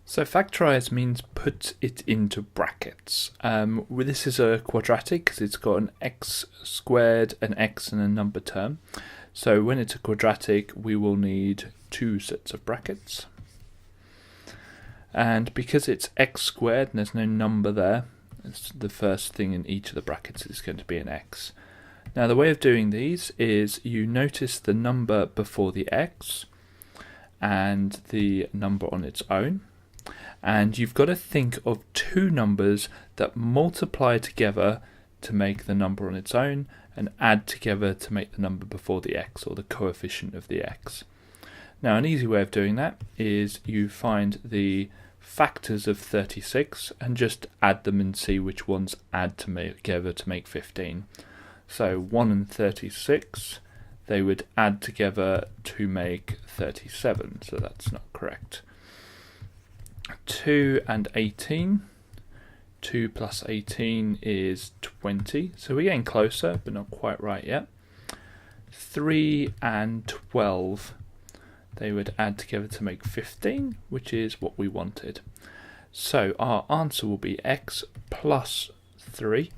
So factorise means put it into brackets. This is a quadratic because it's got an x squared, an x and a number term. So when it's a quadratic we will need two sets of brackets. And because it's x squared and there's no number there, it's the first thing in each of the brackets is going to be an x. Now the way of doing these is you notice the number before the x and the number on its own. And you've got to think of two numbers that multiply together to make the number on its own and add together to make the number before the x, or the coefficient of the x. Now an easy way of doing that is you find the factors of 36 and just add them and see which ones add together to make 15. So 1 and 36, they would add together to make 37, so that's not correct. 2 and 18, 2 plus 18 is 20, so we're getting closer but not quite right yet. 3 and 12, they would add together to make 15, which is what we wanted. So our answer will be x plus 3,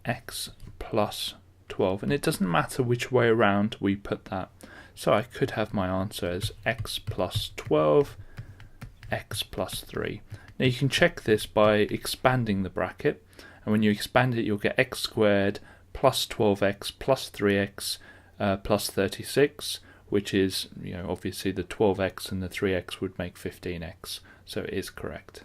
x plus 12, and it doesn't matter which way around we put that. So I could have my answer as x plus 12, x plus 3. Now you can check this by expanding the bracket, and when you expand it you'll get x squared plus 12x plus 3x plus 36, which is, obviously the 12x and the 3x would make 15x, so it is correct.